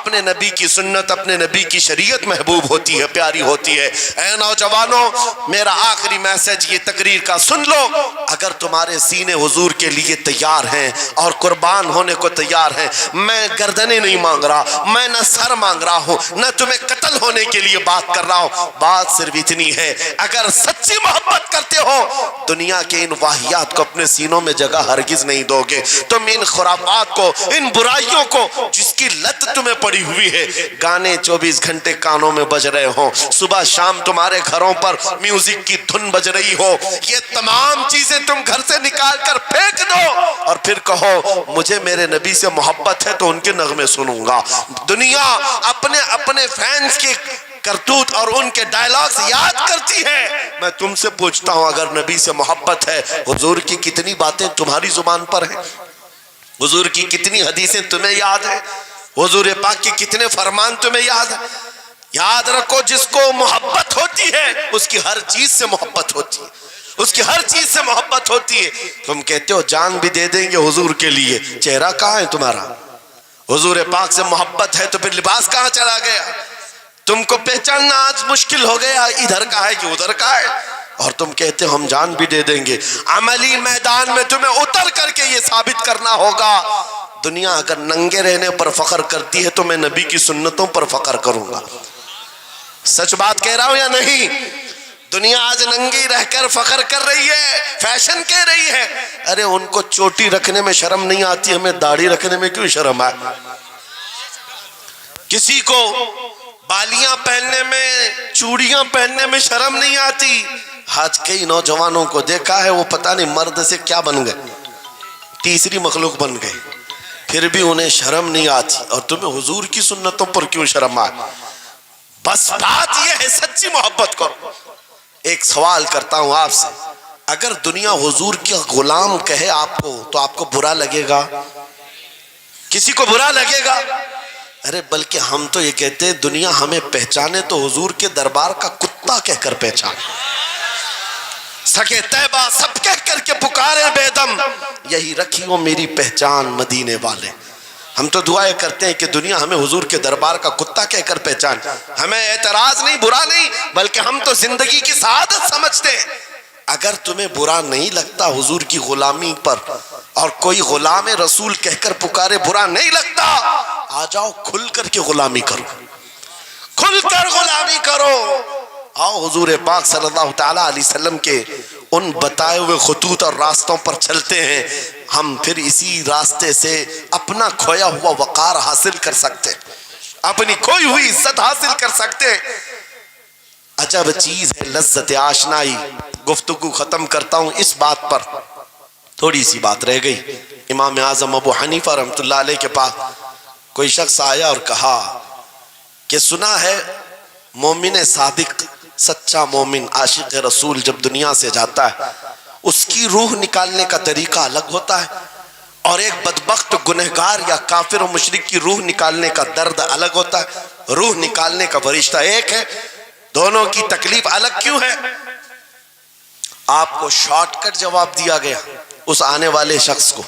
اپنے نبی کی سنت، اپنے نبی کی شریعت محبوب ہوتی ہے، پیاری ہوتی ہے۔ اے نوجوانوں، میرا آخری میسج یہ تقریر کا سن لو، اگر تمہارے سینے حضور کے لیے تیار ہیں اور قربان ہونے کو تیار ہیں، میں گردنیں نہیں مانگ رہا، میں نہ سر مانگ رہا ہوں، نہ تمہیں قتل ہونے کے لیے بات کر رہا ہوں، بات صرف اتنی ہے، اگر سچی محبت کرتے ہو دنیا کے ان واہیات کو اپنے سینوں میں جگہ ہرگز نہیں دو گے۔ تم ان خرافات کو، ان برائیوں کو جس کی لت تمہیں پڑی ہوئی ہے، گانے 24 گھنٹے کانوں میں بج رہے ہوں، صبح شام تمہارے گھروں پر میوزک کی دھن بج رہی ہو، یہ تمام چیزیں تم گھر سے نکال کر پھینک دو اور پھر کہو مجھے میرے نبی سے محبت ہے تو ان کے نغمے سنوں گا۔ دنیا اپنے فینس کے کرتوت اور ان کے ڈائلاگز یاد کرتی ہے۔ میں تم سے پوچھتا ہوں، اگر نبی سے محبت ہے، حضور کی کتنی باتیں تمہاری زبان پر ہیں؟ حضور کی کتنی حدیثیں تمہیں یاد ہیں؟ حضور پاک کے کتنے فرمان تمہیں یاد ہیں؟ یاد رکھو، جس کو محبت ہوتی ہے اس کی ہر چیز سے محبت ہوتی ہے، اس کی ہر چیز سے محبت ہوتی ہے۔ تم کہتے ہو جان بھی دے دیں گے حضور کے لیے، چہرہ کہاں ہے تمہارا؟ حضور پاک سے محبت ہے تو پھر لباس کہاں چلا گیا؟ تم کو پہچاننا آج مشکل ہو گیا، ادھر کا ہے کہ ادھر کا ہے، اور تم کہتے ہم جان بھی دے دیں گے۔ عملی میدان میں تمہیں اتر کر کے یہ ثابت کرنا ہوگا۔ دنیا اگر ننگے رہنے پر فخر کرتی ہے تو میں نبی کی سنتوں پر فخر کروں گا۔ سچ بات کہہ رہا ہوں یا نہیں؟ دنیا آج ننگی رہ کر فخر کر رہی ہے، فیشن کہہ رہی ہے۔ ارے ان کو چوٹی رکھنے میں شرم نہیں آتی، ہمیں داڑھی رکھنے میں کیوں شرم ہے؟ کسی کو بالیاں پہننے میں، چوڑیاں پہننے میں شرم نہیں آتی۔ آج کئی نوجوانوں کو دیکھا ہے، وہ پتہ نہیں مرد سے کیا بن گئے، تیسری مخلوق بن گئے، پھر بھی انہیں شرم نہیں آتی، اور تمہیں حضور کی سنتوں پر کیوں شرم آئے؟ بس بات یہ ہے، سچی محبت کرو۔ ایک سوال کرتا ہوں آپ سے، اگر دنیا حضور کی غلام کہے آپ کو تو آپ کو برا لگے گا؟ کسی کو برا لگے گا؟ ارے بلکہ ہم تو یہ کہتے ہیں دنیا ہمیں پہچانے تو حضور کے دربار کا کتا کہہ کر پہچانے، سکے طیبہ سب کہہ کر کے پکارے بے دم، یہی رکھی ہو میری پہچان مدینے والے۔ ہم تو دعائیں کرتے ہیں کہ دنیا ہمیں حضور کے دربار کا کتا کہہ کر پہچان۔ ہمیں اعتراض نہیں، برا نہیں، بلکہ ہم تو زندگی کی سعادت سمجھتے ہیں۔ اگر تمہیں برا نہیں لگتا حضور کی غلامی پر، اور کوئی غلام رسول کہہ کر پکارے برا نہیں لگتا، آ جاؤ کھل کر کے غلامی کرو، کھل کر غلامی کرو۔ آؤ حضور پاک صلی اللہ تعالیٰ علیہ وسلم کے ان بتائے ہوئے خطوط اور راستوں پر چلتے ہیں، ہم پھر اسی راستے سے اپنا کھویا ہوا وقار حاصل کر سکتے، اپنی کھوئی ہوئی عزت حاصل کر سکتے۔ عجب چیز ہے لذت آشنائی۔ گفتگو ختم کرتا ہوں اس بات پر، تھوڑی سی بات رہ گئی۔ امام اعظم ابو حنیفہ رحمۃ اللہ علیہ کے پاس کوئی شخص آیا اور کہا کہ سنا ہے مومن صادق، سچا مومن عاشق رسول جب دنیا سے جاتا ہے اس کی روح نکالنے کا طریقہ الگ ہوتا ہے، اور ایک بدبخت گنہگار یا کافر و مشرک کی روح نکالنے کا درد الگ ہوتا ہے۔ روح نکالنے کا فرشتہ ایک ہے، دونوں کی تکلیف الگ کیوں ہے؟ آپ کو شارٹ کٹ جواب دیا گیا اس آنے والے شخص کو۔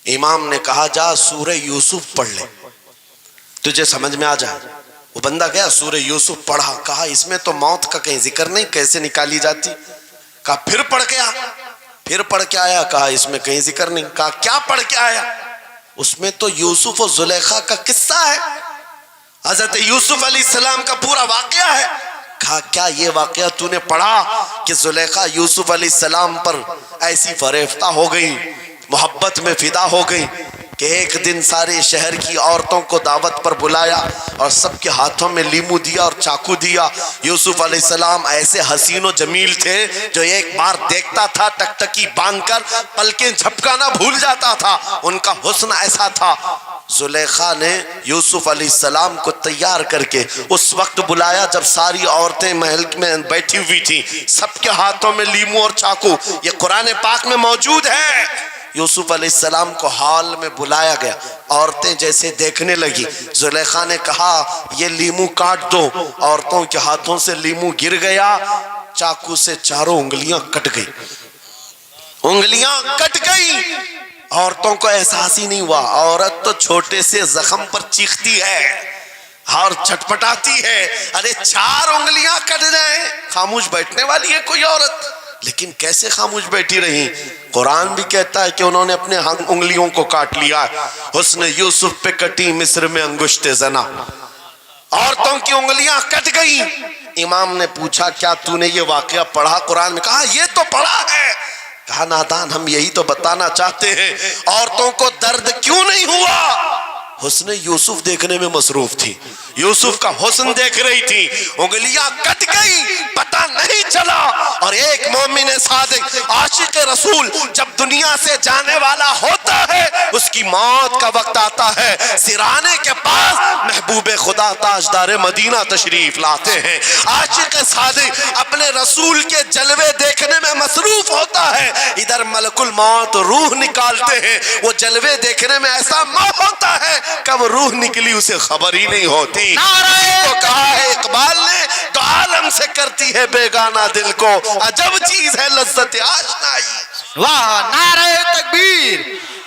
امام نے کہا جا سورہ یوسف پڑھ لے، تجھے سمجھ میں آ جائے۔ وہ بندہ گیا سورہ یوسف پڑھا، کہا اس میں تو موت کا کہیں ذکر نہیں، کیسے نکالی جاتی؟ کہا پھر پڑھ کے آ، پھر پڑھ کے آیا، کہا اس میں کہیں ذکر نہیں۔ کہا کیا پڑھ کے آیا؟ اس میں تو یوسف و زلیخا کا قصہ ہے، حضرت یوسف علیہ السلام کا پورا واقعہ ہے۔ کہا کیا یہ واقعہ تو نے پڑھا کہ زلیخا یوسف علیہ السلام پر ایسی فریفتہ ہو گئی، محبت میں فدا ہو گئی کہ ایک دن سارے شہر کی عورتوں کو دعوت پر بلایا اور سب کے ہاتھوں میں لیمو دیا اور چاقو دیا۔ یوسف علیہ السلام ایسے حسین و جمیل تھے جو ایک بار دیکھتا تھا ٹکٹکی باندھ کر پلکیں جھپکانا بھول جاتا تھا، ان کا حسن ایسا تھا۔ زلیخا نے یوسف علیہ السلام کو تیار کر کے اس وقت بلایا جب ساری عورتیں محل میں بیٹھی ہوئی تھیں، سب کے ہاتھوں میں لیمو اور چاقو، یہ قرآن پاک میں موجود ہے۔ یوسف علیہ السلام کو ہال میں بلایا گیا، عورتیں جیسے دیکھنے لگی، زلیخا نے کہا یہ لیمو کاٹ دو، عورتوں کے ہاتھوں سے لیمو گر گیا، چاقو سے چاروں انگلیاں کٹ گئی، انگلیاں کٹ گئی۔ عورتوں کو احساس ہی نہیں ہوا. عورت تو چھوٹے سے زخم پر چیختی ہے اور چھٹپٹاتی ہے. ارے 4 انگلیاں کٹ جائیں خاموش بیٹھنے والی ہے کوئی عورت؟ لیکن کیسے خاموش بیٹھی رہی؟ قرآن بھی کہتا ہے کہ انہوں نے اپنے انگلیوں کو کاٹ لیا. حسن یوسف پہ کٹی مصر میں انگشت زنا. عورتوں کی انگلیاں کٹ گئی. امام نے پوچھا کیا تو نے یہ واقعہ پڑھا قرآن میں؟ کہا یہ تو پڑھا ہے. کہا نادان ہم یہی تو بتانا چاہتے ہیں عورتوں کو درد کیوں نہیں ہوا. حسن یوسف دیکھنے میں مصروف تھی, یوسف کا حسن دیکھ رہی تھی. انگلیاں کٹ گئی پتہ نہیں چلا. اور ایک مومن صادق عاشق رسول جب دنیا سے جانے والا ہوتا ہے اس کی موت کا وقت آتا ہے, سرانے کے پاس محبوب خدا تاجدار مدینہ تشریف لاتے ہیں. عاشق صادق اپنے رسول کے جلوے دیکھنے میں مصروف ہوتا ہے, ادھر ملک الموت روح نکالتے ہیں. وہ جلوے دیکھنے میں ایسا موت ہوتا ہے کب روح نکلی اسے خبر ہی نہیں ہوتی. تو کہا ہے اقبال نے تو عالم سے کرتی ہے بیگانہ دل کو, عجب چیز ہے لذت آشنائی. واہ, نعرہ تکبیر,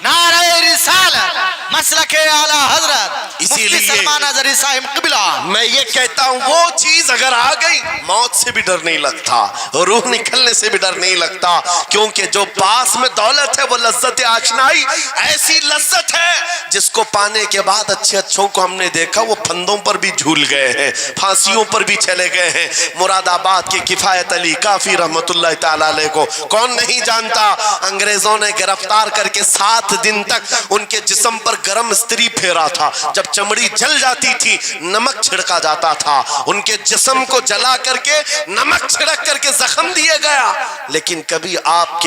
نعرہ رسالت, مسلک اعلی حضرت مفتی سلمان اظہری صاحب قبلہ. میں یہ کہتا ہوں وہ چیز اگر آ گئی موت سے بھی ڈر نہیں لگتا, روح نکلنے سے بھی ڈر نہیں لگتا, کیونکہ جو پاس میں دولت ہے وہ لذت آشنائی. ایسی لذت ہے جس کو پانے کے بعد اچھے اچھوں کو ہم نے دیکھا وہ پھندوں پر بھی جھول گئے ہیں, پھانسیوں پر بھی چلے گئے ہیں. مراد آباد کے کفایت علی کافی رحمت اللہ تعالیٰ علیہ کو کون نہیں جانتا. انگریزوں نے گرفتار کر کے 7 دن تک ان کے جسم پر گرم استری پھیرا تھا. جب چمڑی جل جاتی تھی نمک چھڑکا جاتا تھا, ان کے جسم کو جلا کر کے نمک چھڑک کر کے زخم دیے گیا. لیکن کبھی آپ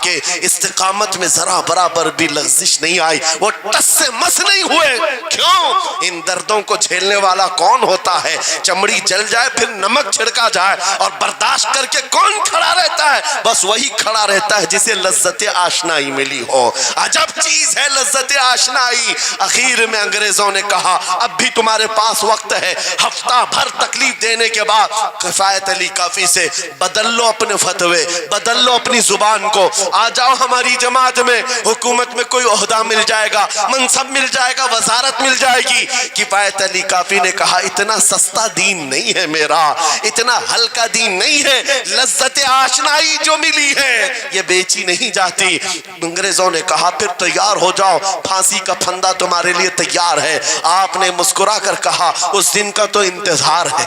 کے استقامت میں ذرا برابر بھی لغزش نہیں آئی, وہ ٹس سے مس نہیں ہوئے. کیوں؟ ان دردوں کو جھیلنے والا کون ہوتا ہے؟ چمڑی جل جائے پھر نمک چھڑکا جائے اور برداشت کر کے کون کھڑا رہتا ہے؟ بس وہی کھڑا رہتا ہے جسے لذت آشنائی ملی ہو. عجب چیز ہے لذت آشنائی. اخیر میں انگریزوں نے کہا اب بھی تمہارے پاس وقت ہے, ہفتہ بھر تکلیف دینے کے بعد کفایت علی کافی سے بدل لو اپنے فتوے, بدل لو اپنی زبان کو, آ جاؤ ہماری جماعت میں, حکومت میں کوئی عہدہ مل جائے گا, منصب مل جائے گا, وزارت مل جائے گی. کفایت علی کافی نے کہا اتنا سستا دین نہیں ہے میرا, اتنا ہلکا دین نہیں ہے. لذت آشنائی جو ملی ہے یہ بیچی نہیں جاتی. انگریزوں نے کہا پھر تیار ہو جاؤ, پھانسی کا پھندا تمہارے لیے تیار ہے. آپ نے مسکرا کر کہا اس دن کا تو انتظار ہے,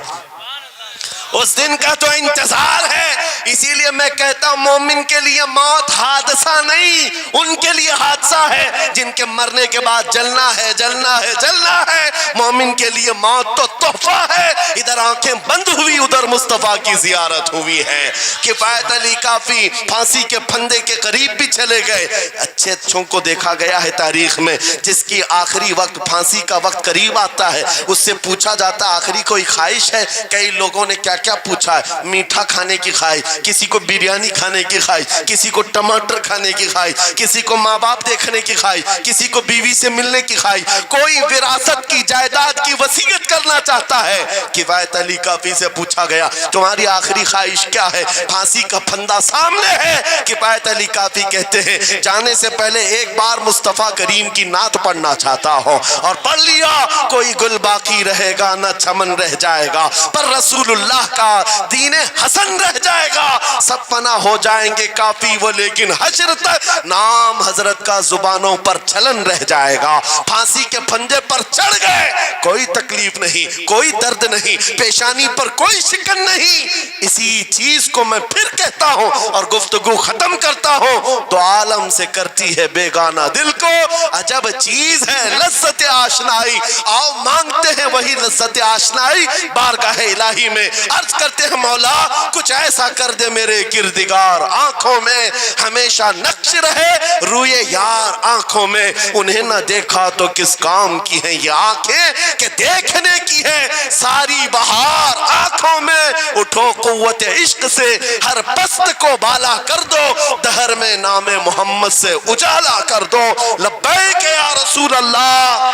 اس دن کا تو انتظار ہے. اسی لیے میں کہتا ہوں مومن کے لیے موت حادثہ نہیں, ان کے لیے حادثہ ہے جن کے مرنے کے بعد جلنا ہے جلنا ہے جلنا ہے. مومن کے لیے موت تو تحفہ ہے. ادھر آنکھیں بند ہوئی ادھر مصطفیٰ کی زیارت ہوئی ہے. کفایت علی کافی پھانسی کے پھندے کے قریب بھی چلے گئے. اچھے اچھوں کو دیکھا گیا ہے تاریخ میں جس کی آخری وقت پھانسی کا وقت قریب آتا ہے اس سے پوچھا جاتا آخری کوئی خواہش ہے. کئی لوگوں نے کیا پوچھا ہے, میٹھا کھانے کی خواہش, کسی کو بریانی کھانے کی خواہش, کسی کو ٹماٹر کھانے کی خواہش, کسی کو ماں باپ دیکھنے کی خواہش, کسی کو بیوی سے ملنے کی خواہش, کوئی وراثت کی جائیداد کی وصیت کرنا چاہتا ہے. کفایت علی کافی سے پوچھا گیا تمہاری آخری خواہش کیا ہے؟ پھانسی کا پھندا سامنے ہے. کفایت علی کافی کہتے ہیں جانے سے پہلے ایک بار مصطفیٰ کریم کی نعت پڑھنا چاہتا ہوں, اور پڑھ لیا کوئی گل باقی رہے گا نہ چمن رہ جائے گا, پر رسول اللہ کا دین حسن رہ جائے گا. سب فنا ہو جائیں گے کافی وہ لیکن حشر تک نام حضرت کا زبانوں پر چلن رہ جائے گا. پھانسی کے پھندے پر چڑھ گئے, کوئی تکلیف نہیں, کوئی درد نہیں, پیشانی پر کوئی شکن نہیں. اسی چیز کو میں پھر کہتا ہوں اور گفتگو ختم کرتا ہوں, تو عالم سے کرتی ہے بیگانہ دل کو, عجب چیز ہے لذت آشنائی. آؤ مانگتے ہیں وہی لذت آشنائی بارگاہ الہی میں, عرض کرتے ہیں مولا کچھ ایسا کر دے میرے کردگار, آنکھوں میں ہمیشہ نقش رہے روئے یار آنکھوں میں. انہیں نہ دیکھا تو کس کام کی ہیں یہ آنکھیں کہ دیکھنے کی ہے ساری بہار آنکھوں میں. اٹھو قوت عشق سے ہر پست کو بالا کر دو, دہر میں نام محمد سے اجالا کر دو. لبیک یا رسول اللہ,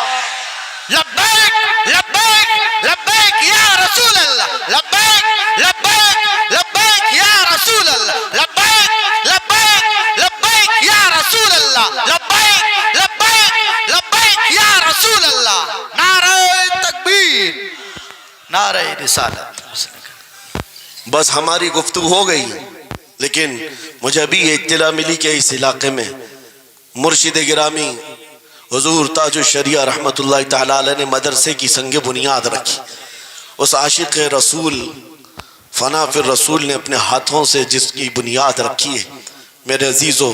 لبیک لبیک لبیک یا رسول اللہ, لبیک لبیک لبیک یا رسول اللہ, لبیک لبیک لبیک یا رسول اللہ, لبیک رسول اللہ، نعرہ تکبیر، نعرہ رسالت۔ بس ہماری گفتگو ہو گئی، لیکن مجھے ابھی یہ اطلاع ملی کہ اس علاقے میں مرشد گرامی حضور تاج الشریعہ رحمت اللہ تعالی علیہ نے مدرسے کی سنگ بنیاد رکھی۔ اس عاشق رسول فنا فی الرسول نے اپنے ہاتھوں سے جس کی بنیاد رکھی ہے، میرے عزیزو